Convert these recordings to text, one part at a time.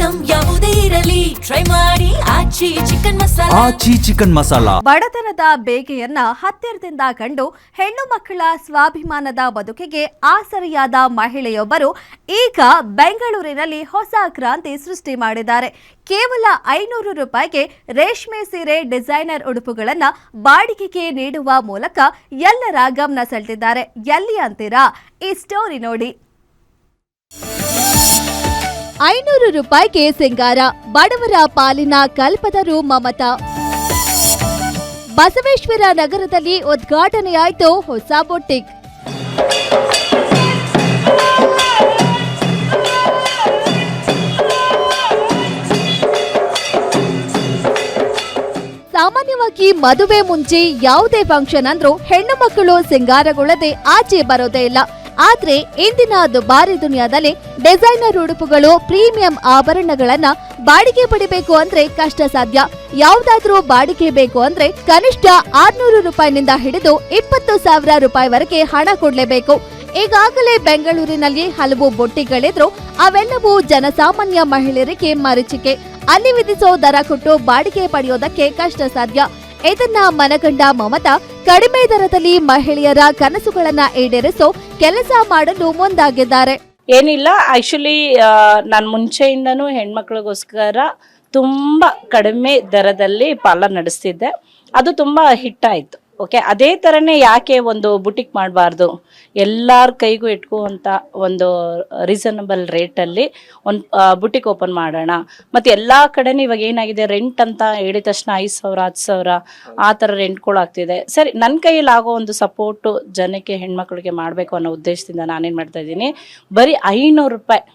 Item ಯಾವುದೇ ಇರಲಿ try ಮಾಡಿ ಆಚಿ ಚಿಕನ್ ಮಸಾಲಾ. ಬಡತನದ ಬೇಗೆಯನ್ನ ಹತ್ತಿರದಿಂದ ಕಂಡು ಹೆಣ್ಣು ಮಕ್ಕಳ ಸ್ವಾಭಿಮಾನದ ಬದುಕಿಗೆ ಆಸರೆಯಾದ ಮಹಿಳೆಯೊಬ್ಬರು ಈಗ ಬೆಂಗಳೂರಿನಲ್ಲಿ ಹೊಸ ಕ್ರಾಂತಿ ಸೃಷ್ಟಿ ಮಾಡಿದ್ದಾರೆ. ಕೇವಲ 500 ರೂಪಾಯಿಗೆ ರೇಷ್ಮೆ ಸೀರೆ ಡಿಸೈನರ್ ಉಡುಪುಗಳನ್ನ ಬಾಡಿಗೆಗೆ ನೀಡುವ ಮೂಲಕ ಎಲ್ಲರ ಗಮನ ಸೆಳೆದಿದ್ದಾರೆ. ಎಲ್ಲಿ ಅಂತೀರಾ? ಈ ಸ್ಟೋರಿ ನೋಡಿ. 500 ರೂಪಾಯಿಗೆ ಸಿಂಗಾರ, ಬಡವರ ಪಾಲಿನ ಕಲ್ಪತರು ಮಮತಾ. ಬಸವೇಶ್ವರ ನಗರದಲ್ಲಿ ಉದ್ಘಾಟನೆಯಾಯಿತು ಹೊಸ ಬೊಟ್ಟಿಕ್. ಸಾಮಾನ್ಯವಾಗಿ ಮದುವೆ ಮುಂಚೆ ಯಾವುದೇ ಫಂಕ್ಷನ್ ಅಂದ್ರೂ ಹೆಣ್ಣು ಮಕ್ಕಳು ಸಿಂಗಾರಗೊಳ್ಳದೆ ಆಚೆ ಬರೋದೇ ಇಲ್ಲ. ಆದ್ರೆ ಇಂದಿನ ದುಬಾರಿ ದುನಿಯಾದಲ್ಲಿ ಡಿಸೈನರ್ ಉಡುಪುಗಳು, ಪ್ರೀಮಿಯಂ ಆಭರಣಗಳನ್ನ ಬಾಡಿಗೆ ಪಡಿಬೇಕು ಅಂದ್ರೆ ಕಷ್ಟ ಸಾಧ್ಯ. ಯಾವುದಾದ್ರೂ ಬಾಡಿಗೆ ಬೇಕು ಅಂದ್ರೆ ಕನಿಷ್ಠ 600 ರೂಪಾಯಿನಿಂದ ಹಿಡಿದು 20,000 ರೂಪಾಯಿವರೆಗೆ ಹಣ ಕೊಡ್ಲೇಬೇಕು. ಈಗಾಗಲೇ ಬೆಂಗಳೂರಿನಲ್ಲಿ ಹಲವು ಬೊಟ್ಟಿಗಳಿದ್ರು, ಅವೆಲ್ಲವೂ ಜನಸಾಮಾನ್ಯ ಮಹಿಳೆಯರಿಗೆ ಮರೀಚಿಕೆ. ಅಲ್ಲಿ ವಿಧಿಸೋ ದರ ಕೊಟ್ಟು ಬಾಡಿಗೆ ಪಡೆಯೋದಕ್ಕೆ ಕಷ್ಟ ಸಾಧ್ಯ. ಇದನ್ನ ಮನಗಂಡ ಮಮತಾ ಕಡಿಮೆ ದರದಲ್ಲಿ ಮಹಿಳೆಯರ ಕನಸುಗಳನ್ನ ಈಡೇರಿಸೋ ಕೆಲಸ ಮಾಡಲು ಮುಂದಾಗಿದ್ದಾರೆ. ಏನಿಲ್ಲ, ಆಕ್ಚುಲಿ ನಾನು ಮುಂಚೆಯಿಂದನೂ ಹೆಣ್ಮಕ್ಳಿಗೋಸ್ಕರ ತುಂಬಾ ಕಡಿಮೆ ದರದಲ್ಲಿ ಪಾರ್ಲರ್ ನಡೆಸ್ತಿದ್ದೆ. ಅದು ತುಂಬಾ ಹಿಟ್ ಆಯ್ತು. ಓಕೆ, ಅದೇ ಥರನೇ ಯಾಕೆ ಒಂದು ಬುಟಿಕ್ ಮಾಡಬಾರ್ದು, ಎಲ್ಲರ ಕೈಗೂ ಇಟ್ಕುವಂಥ ಒಂದು ರೀಸನಬಲ್ ರೇಟಲ್ಲಿ ಒಂದು ಬುಟಿಕ್ ಓಪನ್ ಮಾಡೋಣ. ಮತ್ತು ಎಲ್ಲ ಕಡೆನೂ ಇವಾಗ ಏನಾಗಿದೆ, ರೆಂಟ್ ಅಂತ ಹೇಳಿದ ತಕ್ಷಣ 5,000 10,000 ಆ ಥರ ರೆಂಟ್ಗಳಾಗ್ತಿದೆ. ಸರಿ, ನನ್ನ ಕೈಯಲ್ಲಿ ಆಗೋ ಒಂದು ಸಪೋರ್ಟು ಜನಕ್ಕೆ, ಹೆಣ್ಮಕ್ಳಿಗೆ ಮಾಡಬೇಕು ಅನ್ನೋ ಉದ್ದೇಶದಿಂದ ನಾನೇನು ಮಾಡ್ತಾ ಇದ್ದೀನಿ, ಬರೀ 500 ರೂಪಾಯಿ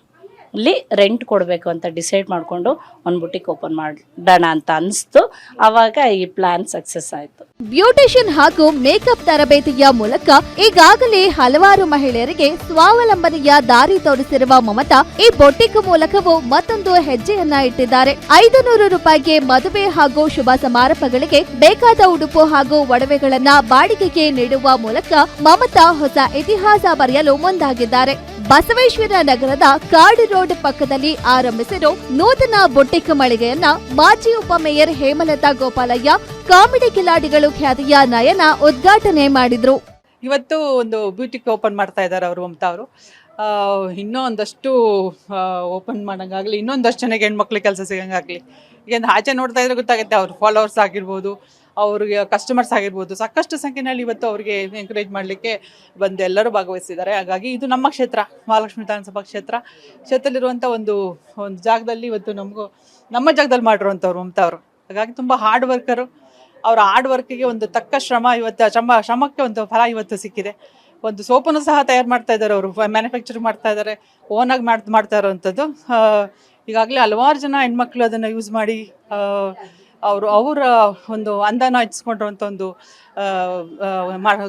ಅಲ್ಲಿ ರೆಂಟ್ ಕೊಡಬೇಕು ಅಂತ ಡಿಸೈಡ್ ಮಾಡಿಕೊಂಡು ಒಂದು ಬುಟಿಕ್ ಓಪನ್ ಮಾಡೋಣ ಅಂತ ಅನಿಸ್ತು. ಆವಾಗ ಈ ಪ್ಲಾನ್ ಸಕ್ಸಸ್ ಆಯಿತು. ಬ್ಯೂಟಿಷಿಯನ್ ಹಾಗೂ ಮೇಕಪ್ ತರಬೇತಿಯ ಮೂಲಕ ಈಗಾಗಲೇ ಹಲವಾರು ಮಹಿಳೆಯರಿಗೆ ಸ್ವಾವಲಂಬನೆಯ ದಾರಿ ತೋರಿಸಿರುವ ಮಮತಾ ಈ ಬೊಟ್ಟಿಕ್ ಮೂಲಕವೂ ಮತ್ತೊಂದು ಹೆಜ್ಜೆಯನ್ನ ಇಟ್ಟಿದ್ದಾರೆ. 500 ರೂಪಾಯಿಗೆ ಮದುವೆ ಹಾಗೂ ಶುಭ ಸಮಾರಂಭಗಳಿಗೆ ಬೇಕಾದ ಉಡುಪು ಹಾಗೂ ಒಡವೆಗಳನ್ನ ಬಾಡಿಗೆಗೆ ನೀಡುವ ಮೂಲಕ ಮಮತಾ ಹೊಸ ಇತಿಹಾಸ ಬರೆಯಲು ಮುಂದಾಗಿದ್ದಾರೆ. ಬಸವೇಶ್ವರ ನಗರದ ಕಾರ್ಡ್ ರೋಡ್ ಪಕ್ಕದಲ್ಲಿ ಆರಂಭಿಸಿರೋ ನೂತನ ಬೊಟ್ಟಿಕ್ ಮಳಿಗೆಯನ್ನ ಮಾಜಿ ಉಪಮೇಯರ್ ಹೇಮಲತಾ ಗೋಪಾಲಯ್ಯ, ಕಾಮಿಡಿ ಕಿಲಾಡಿಗಳು ಖ್ಯಾತಿಯ ನಯನ ಉದ್ಘಾಟನೆ ಮಾಡಿದ್ರು. ಇವತ್ತು ಒಂದು ಬ್ಯೂಟಿಕ್ ಓಪನ್ ಮಾಡ್ತಾ ಇದ್ದಾರೆ ಅವರು, ಮಮತಾ ಅವರು. ಇನ್ನೂ ಒಂದಷ್ಟು ಓಪನ್ ಮಾಡೋಂಗಾಗಲಿ, ಇನ್ನೊಂದಷ್ಟು ಜನಕ್ಕೆ ಹೆಣ್ಮಕ್ಳಿಗೆ ಕೆಲಸ ಸಿಗಂಗಾಗಲಿ. ಈಗ ಆಚೆ ನೋಡ್ತಾ ಇದ್ರೆ ಗೊತ್ತಾಗುತ್ತೆ, ಅವ್ರ ಫಾಲೋವರ್ಸ್ ಆಗಿರ್ಬೋದು, ಅವ್ರಿಗೆ ಕಸ್ಟಮರ್ಸ್ ಆಗಿರ್ಬೋದು, ಸಾಕಷ್ಟು ಸಂಖ್ಯೆಯಲ್ಲಿ ಇವತ್ತು ಅವರಿಗೆ ಎಂಕರೇಜ್ ಮಾಡಲಿಕ್ಕೆ ಬಂದು ಎಲ್ಲರೂ ಭಾಗವಹಿಸಿದ್ದಾರೆ. ಹಾಗಾಗಿ ಇದು ನಮ್ಮ ಕ್ಷೇತ್ರ, ಮಹಾಲಕ್ಷ್ಮಿ ವಿಧಾನಸಭಾ ಕ್ಷೇತ್ರದಲ್ಲಿರುವಂಥ ಒಂದು ಜಾಗದಲ್ಲಿ ಇವತ್ತು ನಮ್ಮ ಜಾಗದಲ್ಲಿ ಮಾಡಿರುವಂಥವ್ರು ಮಮತಾ ಅವರು. ಹಾಗಾಗಿ ತುಂಬ ಹಾರ್ಡ್ ವರ್ಕರು. ಅವರ ಹಾರ್ಡ್ ವರ್ಕಿಗೆ ಒಂದು ತಕ್ಕ ಶ್ರಮಕ್ಕೆ ಒಂದು ಫಲ ಇವತ್ತು ಸಿಕ್ಕಿದೆ. ಒಂದು ಸೋಪನ್ನು ಸಹ ತಯಾರು ಮಾಡ್ತಾ ಇದ್ದಾರೆ ಅವರು, ಮ್ಯಾನುಫ್ಯಾಕ್ಚರಿಂಗ್ ಮಾಡ್ತಾ ಇದ್ದಾರೆ, ಓನಾಗಿ ಮಾಡ್ತಾ ಇರೋವಂಥದ್ದು. ಈಗಾಗಲೇ ಹಲವಾರು ಜನ ಹೆಣ್ಮಕ್ಳು ಅದನ್ನು ಯೂಸ್ ಮಾಡಿ ಅವರ ಒಂದು ಅಂದನ ಹೆಚ್ಚಿಸ್ಕೊಂಡಿರುವಂಥ ಒಂದು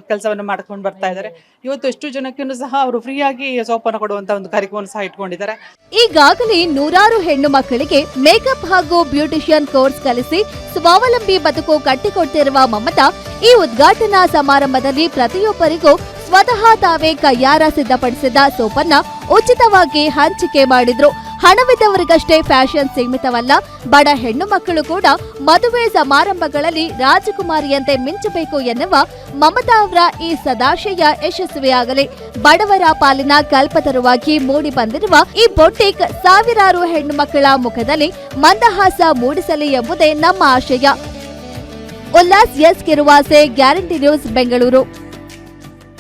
ಕೆಲಸವನ್ನು ಮಾಡ್ಕೊಂಡು ಬರ್ತಾ ಇದ್ದಾರೆ. ಇವತ್ತು ಎಷ್ಟು ಜನಕ್ಕೂ ಸಹ ಅವರು ಫ್ರೀಯಾಗಿ ಸೋಪನ್ನು ಕೊಡುವಂಥ ಒಂದು ಕಾರ್ಯಕ್ರಮವನ್ನು ಸಹ ಇಟ್ಕೊಂಡಿದ್ದಾರೆ. ಈಗಾಗಲೇ ನೂರಾರು ಹೆಣ್ಣು ಮಕ್ಕಳಿಗೆ ಮೇಕಪ್ ಹಾಗೂ ಬ್ಯೂಟಿಷಿಯನ್ ಕೋರ್ಸ್ ಕಲಿಸಿ ಸ್ವಾವಲಂಬಿ ಬದುಕು ಕಟ್ಟಿಕೊಟ್ಟಿರುವ ಮಮತಾ ಈ ಉದ್ಘಾಟನಾ ಸಮಾರಂಭದಲ್ಲಿ ಪ್ರತಿಯೊಬ್ಬರಿಗೂ ಸ್ವತಃ ತಾವೇ ಕೈಯಾರ ಸಿದ್ಧಪಡಿಸಿದ ಸೋಪನ್ನ ಉಚಿತವಾಗಿ ಹಂಚಿಕೆ ಮಾಡಿದ್ರು. ಹಣವಿದ್ದವರಿಗಷ್ಟೇ ಫ್ಯಾಷನ್ ಸೀಮಿತವಲ್ಲ, ಬಡ ಹೆಣ್ಣು ಮಕ್ಕಳು ಕೂಡ ಮದುವೆ ಸಮಾರಂಭಗಳಲ್ಲಿ ರಾಜಕುಮಾರಿಯಂತೆ ಮಿಂಚಬೇಕು ಎನ್ನುವ ಮಮತಾ ಅವರ ಈ ಸದಾಶಯ ಯಶಸ್ವಿಯಾಗಲಿ. ಬಡವರ ಪಾಲಿನ ಕಲ್ಪತರುವಾಗಿ ಮೂಡಿ ಬಂದಿರುವ ಈ ಬೊಟ್ಟಿಕ್ ಸಾವಿರಾರು ಹೆಣ್ಣು ಮಕ್ಕಳ ಮುಖದಲ್ಲಿ ಮಂದಹಾಸ ಮೂಡಿಸಲಿ ಎಂಬುದೇ ನಮ್ಮ ಆಶಯ. Ullas S Kiruvase, guarantee news, Bengaluru.